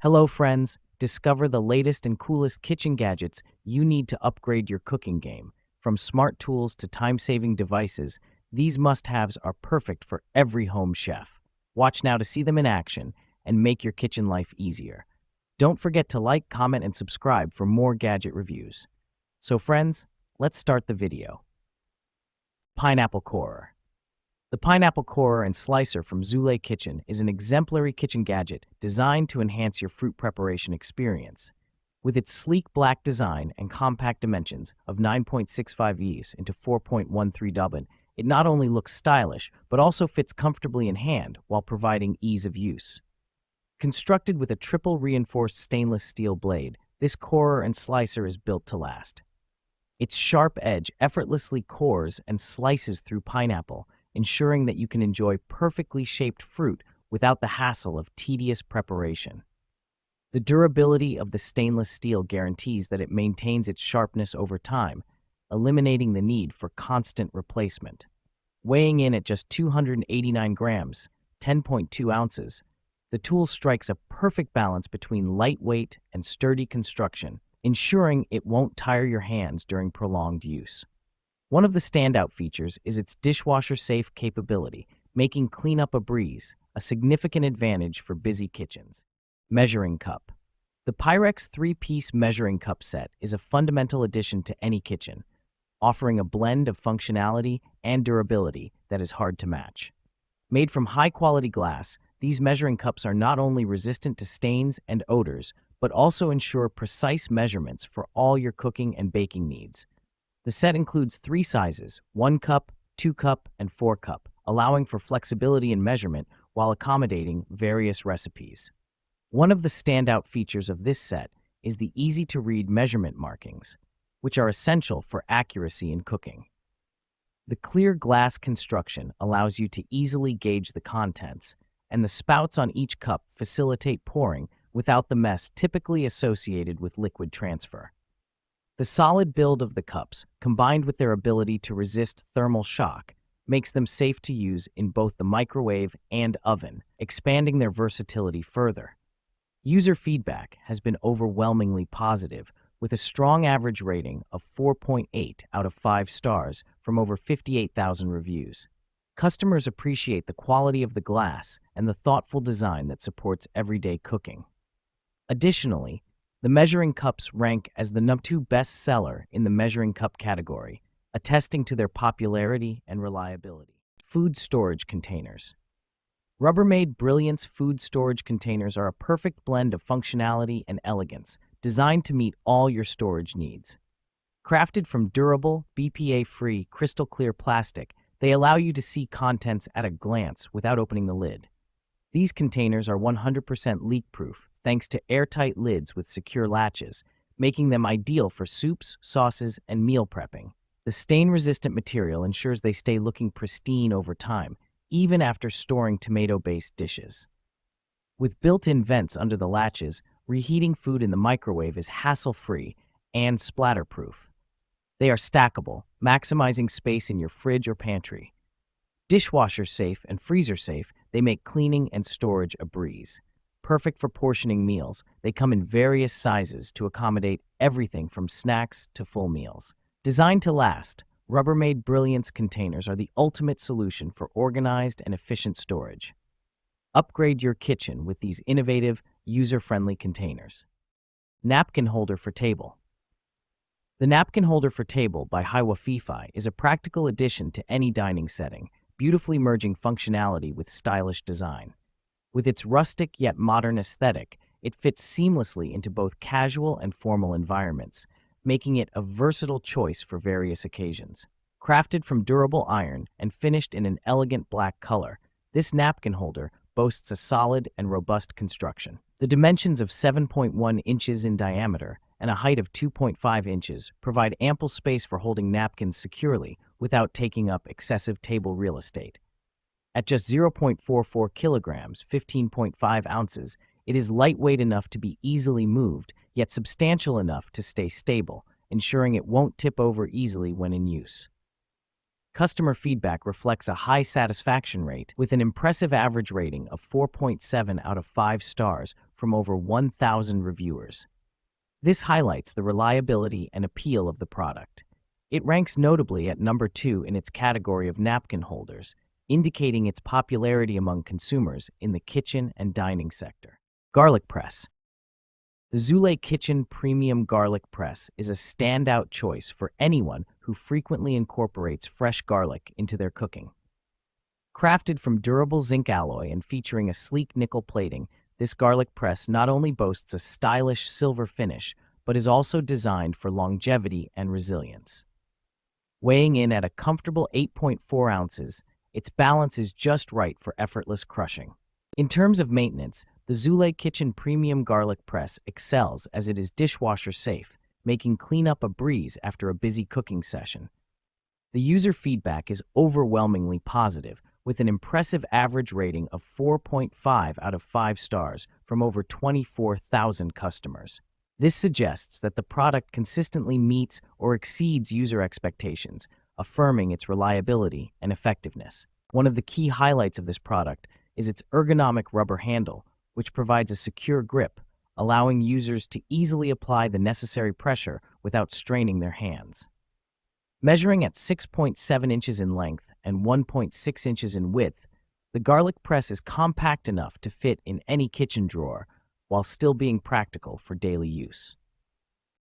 Hello, friends. Discover the latest and coolest kitchen gadgets you need to upgrade your cooking game. From smart tools to time-saving devices, these must-haves are perfect for every home chef. Watch now to see them in action and make your kitchen life easier. Don't forget to like, comment, and subscribe for more gadget reviews. So, friends, let's start the video. Pineapple Corer. The pineapple corer and slicer from Zule Kitchen is an exemplary kitchen gadget designed to enhance your fruit preparation experience. With its sleek black design and compact dimensions of 9.65 Es into 4.13 Dublin, it not only looks stylish, but also fits comfortably in hand while providing ease of use. Constructed with a triple reinforced stainless steel blade, this corer and slicer is built to last. Its sharp edge effortlessly cores and slices through pineapple, ensuring that you can enjoy perfectly shaped fruit without the hassle of tedious preparation. The durability of the stainless steel guarantees that it maintains its sharpness over time, eliminating the need for constant replacement. Weighing in at just 289 grams, 10.2 ounces, the tool strikes a perfect balance between lightweight and sturdy construction, ensuring it won't tire your hands during prolonged use. One of the standout features is its dishwasher-safe capability, making cleanup a breeze, a significant advantage for busy kitchens. Measuring Cup. The Pyrex 3-piece measuring cup set is a fundamental addition to any kitchen, offering a blend of functionality and durability that is hard to match. Made from high-quality glass, these measuring cups are not only resistant to stains and odors, but also ensure precise measurements for all your cooking and baking needs. The set includes 3 sizes, 1 cup, 2 cup, and 4 cup, allowing for flexibility in measurement while accommodating various recipes. One of the standout features of this set is the easy-to-read measurement markings, which are essential for accuracy in cooking. The clear glass construction allows you to easily gauge the contents, and the spouts on each cup facilitate pouring without the mess typically associated with liquid transfer. The solid build of the cups, combined with their ability to resist thermal shock, makes them safe to use in both the microwave and oven, expanding their versatility further. User feedback has been overwhelmingly positive, with a strong average rating of 4.8 out of 5 stars from over 58,000 reviews. Customers appreciate the quality of the glass and the thoughtful design that supports everyday cooking. Additionally, the measuring cups rank as the #2 best seller in the measuring cup category, attesting to their popularity and reliability. Food storage containers. Rubbermaid Brilliance food storage containers are a perfect blend of functionality and elegance, designed to meet all your storage needs. Crafted from durable, BPA-free, crystal-clear plastic, they allow you to see contents at a glance without opening the lid. These containers are 100% leak-proof, thanks to airtight lids with secure latches, making them ideal for soups, sauces, and meal prepping. The stain-resistant material ensures they stay looking pristine over time, even after storing tomato-based dishes. With built-in vents under the latches, reheating food in the microwave is hassle-free and splatter-proof. They are stackable, maximizing space in your fridge or pantry. Dishwasher-safe and freezer-safe, they make cleaning and storage a breeze. Perfect for portioning meals, they come in various sizes to accommodate everything from snacks to full meals. Designed to last, Rubbermaid Brilliance containers are the ultimate solution for organized and efficient storage. Upgrade your kitchen with these innovative, user-friendly containers. Napkin Holder for Table. The Napkin Holder for Table by Hiwafifi is a practical addition to any dining setting, beautifully merging functionality with stylish design. With its rustic yet modern aesthetic, it fits seamlessly into both casual and formal environments, making it a versatile choice for various occasions. Crafted from durable iron and finished in an elegant black color, this napkin holder boasts a solid and robust construction. The dimensions of 7.1 inches in diameter and a height of 2.5 inches provide ample space for holding napkins securely without taking up excessive table real estate. At just 0.44 kilograms, 15.5 ounces, it is lightweight enough to be easily moved, yet substantial enough to stay stable, ensuring it won't tip over easily when in use. Customer feedback reflects a high satisfaction rate with an impressive average rating of 4.7 out of 5 stars from over 1,000 reviewers. This highlights the reliability and appeal of the product. It ranks notably at number 2 in its category of napkin holders, indicating its popularity among consumers in the kitchen and dining sector. Garlic press. The Zule Kitchen Premium Garlic Press is a standout choice for anyone who frequently incorporates fresh garlic into their cooking. Crafted from durable zinc alloy and featuring a sleek nickel plating, this garlic press not only boasts a stylish silver finish, but is also designed for longevity and resilience. Weighing in at a comfortable 8.4 ounces, its balance is just right for effortless crushing. In terms of maintenance, the Zule Kitchen Premium Garlic Press excels as it is dishwasher safe, making cleanup a breeze after a busy cooking session. The user feedback is overwhelmingly positive, with an impressive average rating of 4.5 out of 5 stars from over 24,000 customers. This suggests that the product consistently meets or exceeds user expectations, affirming its reliability and effectiveness. One of the key highlights of this product is its ergonomic rubber handle, which provides a secure grip, allowing users to easily apply the necessary pressure without straining their hands. Measuring at 6.7 inches in length and 1.6 inches in width, the garlic press is compact enough to fit in any kitchen drawer while still being practical for daily use.